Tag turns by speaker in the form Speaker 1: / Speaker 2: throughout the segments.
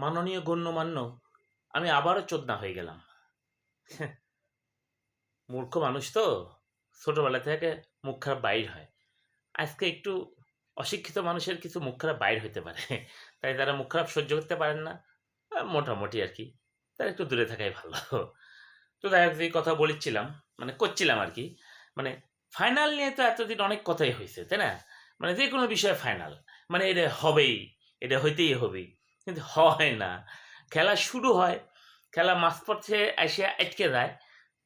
Speaker 1: মাননীয় গণ্যমান্য, আমি আবারও চোদনা হয়ে গেলাম। মূর্খ মানুষ তো, ছোটবেলা থেকে মুখ খারাপ বাইর হয়। আজকে একটু অশিক্ষিত মানুষের কিছু মুখ খারাপ বাইর হইতে পারে, তাই তারা মুখ খারাপ সহ্য করতে পারেন না। মোটামুটি আর কি, তারা একটু দূরে থাকাই ভালো। তো যাই হোক, যে কথা বলেছিলাম মানে করছিলাম আর কি, মানে ফাইনাল নিয়ে তো এতদিন অনেক কথাই হয়েছে, তাই না? মানে যে কোনো বিষয়ে ফাইনাল, মানে এটা হবেই, এটা হইতেই হবে, কিন্তু হয় না। খেলা শুরু হয়, খেলা মাঝপথে এসে আটকে যায়,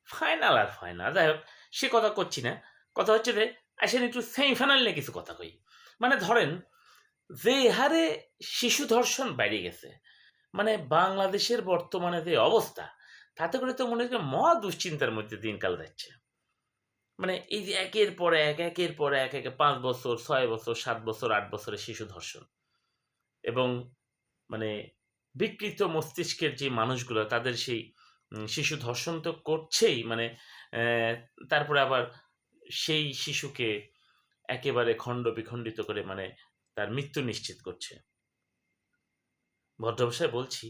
Speaker 1: ফাইনাল আর ফাইনাল। যাই হোক, সে কথা করছি না। কথা হচ্ছে যে আসেন একটু সেমিফাইনাল নিয়ে কিছু কথা কই। মানে ধরেন, যে হারে শিশু ধর্ষণ বেড়ে গেছে, মানে বাংলাদেশের বর্তমানে যে অবস্থা, তাতে করে তো মনে হচ্ছে মহা দুশ্চিন্তার মধ্যে দিনকাল যাচ্ছে। মানে এই যে একের পর এক, একের পর এক, 5 বছর, 6 বছর, 7 বছর, 8 বছরের শিশু ধর্ষণ, এবং মানে বিকৃত মস্তিষ্কের যে মানুষগুলো, তাদের সেই শিশু ধর্ষণ তো করছেই, মানে তারপরে আবার সেই শিশুকে একেবারে খণ্ড বিখণ্ডিত করে মানে তার মৃত্যু নিশ্চিত করছে। ভদ্র ভাষায় বলছি,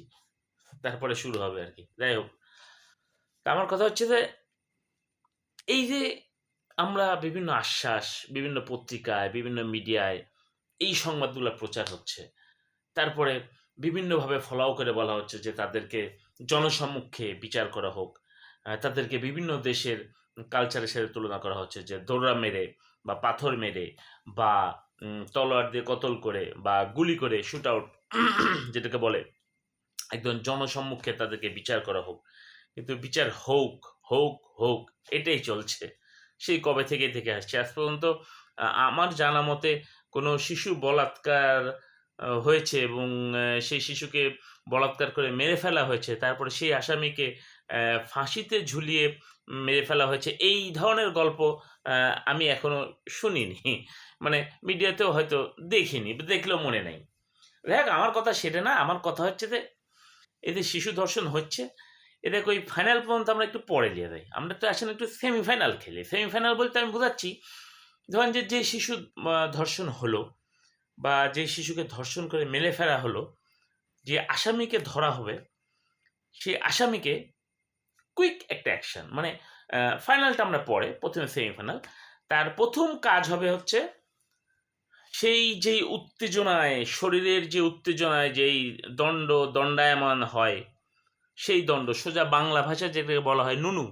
Speaker 1: তারপরে শুরু হবে আর কি। যাই হোক, তা আমার কথা হচ্ছে যে এই যে আমরা বিভিন্ন আশ্বাস, বিভিন্ন পত্রিকায়, বিভিন্ন মিডিয়ায় এই সংবাদগুলো প্রচার হচ্ছে, তারপরে বিভিন্নভাবে ফলাও করে বলা হচ্ছে যে তাদেরকে জনসম্মুখে বিচার করা হোক, তাদেরকে বিভিন্ন দেশের কালচারের সাথে তুলনা করা হচ্ছে, যে দৌড়া মেরে বা পাথর মেরে বা তলোয়ার দিয়ে কতল করে বা গুলি করে শুট আউট যেটাকে বলে, একদম জনসম্মুখে তাদেরকে বিচার করা হোক। কিন্তু বিচার হোক হোক হোক এটাই চলছে সেই কবে থেকে আসছে আজ পর্যন্ত। আমার জানা মতে কোনো শিশু বলাৎকার হয়েছে এবং সেই শিশুকে বলাৎকার করে মেরে ফেলা হয়েছে, তারপরে সেই আসামিকে ফাঁসিতে ঝুলিয়ে মেরে ফেলা হয়েছে, এই ধরনের গল্প আমি এখনো শুনিনি। মানে মিডিয়াতেও হয়তো দেখিনি, দেখলেও মনে নেই। দেখ, আমার কথা সেটা না। আমার কথা হচ্ছে যে এদের শিশু ধর্ষণ হচ্ছে, এদেরকে ওই ফাইনাল পর্যন্ত আমরা একটু পরে নিয়ে যাই। আমরা তো আসলে একটু সেমিফাইনাল খেলি। সেমিফাইনাল বলতে আমি বোঝাচ্ছি, ধরেন যে শিশু ধর্ষণ হলো বা যে শিশুকে ধর্ষণ করে মেরে ফেলা হলো, যে আসামিকে ধরা হবে, সেই আসামিকে কুইক একটা অ্যাকশন, মানে ফাইনালটা আমরা পরে, প্রথমে সেমিফাইনাল। তার প্রথম কাজ হবে হচ্ছে সেই যেই উত্তেজনায়, শরীরের যে উত্তেজনায় যেই দণ্ডায়মান হয়, সেই দণ্ড, সোজা বাংলা ভাষায় যেটাকে বলা হয় নুনু,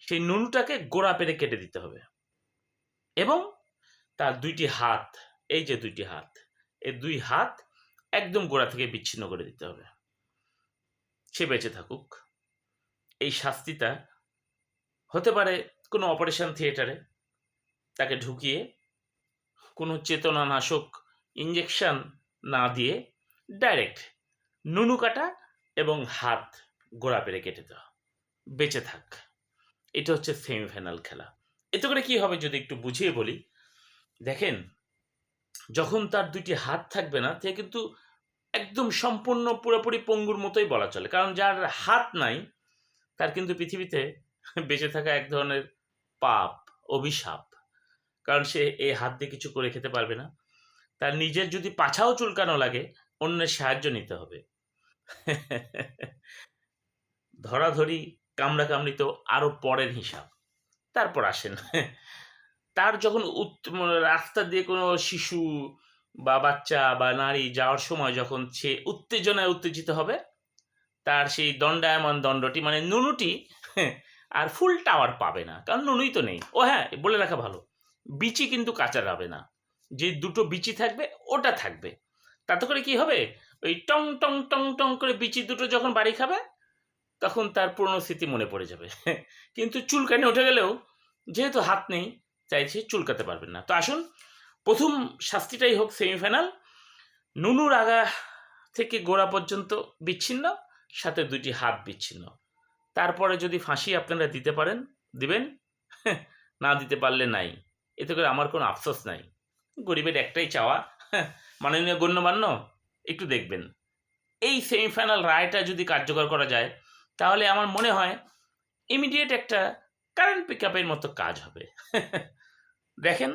Speaker 1: সেই নুনুটাকে গোড়া পেরে কেটে দিতে হবে। এবং তার 2টি হাত, এই যে 2টি হাত, এই 2 হাত একদম গোড়া থেকে বিচ্ছিন্ন করে দিতে হবে। সে বেঁচে থাকুক। এই শাস্তিটা হতে পারে কোনো অপারেশন থিয়েটারে তাকে ঢুকিয়ে কোনো চেতনানাশক ইঞ্জেকশন না দিয়ে ডাইরেক্ট নুনু কাটা এবং হাত গোড়া পেরে কেটে দেওয়া, বেঁচে থাক। এটা হচ্ছে সেমিফাইনাল খেলা। এতে করে কি হবে যদি একটু বুঝিয়ে বলি, দেখেন, যখন তার 2টি হাত থাকবে না, সে কিন্তু একদম সম্পূর্ণ পুরোপুরি পঙ্গুর মতোই বলা চলে। কারণ যার হাত নাই, তার কিন্তু পৃথিবীতে বেঁচে থাকা এক ধরনের পাপ, অভিশাপ। কারণ সে এই হাত দিয়ে কিছু করে খেতে পারবে না। তার নিজের যদি পাছাও চুলকানো লাগে, অন্যের সাহায্য নিতে হবে। ধরাধরি, কামড়াকামড়ি তো আরো পরের হিসাব। তারপর আসেন, তার যখন রাস্তা দিয়ে কোনো শিশু বা বাচ্চা বা নারী যাওয়ার সময় যখন সে উত্তেজনায় উত্তেজিত হবে, তার সেই দণ্ডায়মান দণ্ডটি মানে নুনুটি আর ফুল টাওয়ার পাবে না, কারণ নুনুই তো নেই। ও হ্যাঁ, বলে রাখা ভালো, বিচি কিন্তু কাঁচা যাবে না, যে 2টো বিচি থাকবে ওটা থাকবে। তাতে করে কি হবে, ওই টং টং টং টং করে বিচি 2টো যখন বাড়ি খাবে, তখন তার পুরনো স্মৃতি মনে পড়ে যাবে। কিন্তু চুলকানি উঠে গেলেও যেহেতু হাত নেই, চাইছে চুলকাতে পারবেন না। তো আসুন, প্রথম শাস্তিটাই হোক সেমিফাইনাল, নুনুর আগা থেকে গোড়া পর্যন্ত বিচ্ছিন্ন, সাথে 2টি হাত বিচ্ছিন্ন। তারপরে যদি ফাঁসি আপনারা দিতে পারেন দিবেন, না দিতে পারলে নাই। এতে করে আমার কোনো আফসোস নাই। গরিবের একটাই চাওয়া, মাননীয় গণ্যমান্য একটু দেখবেন, এই সেমিফাইনাল রায়টা যদি কার্যকর করা যায়, তাহলে আমার মনে হয় ইমিডিয়েট একটা কারেন্ট পিক আপের মতো কাজ হবে। দেখেন,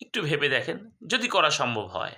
Speaker 1: একটু ভেবে দেখেন, যদি করা সম্ভব হয়।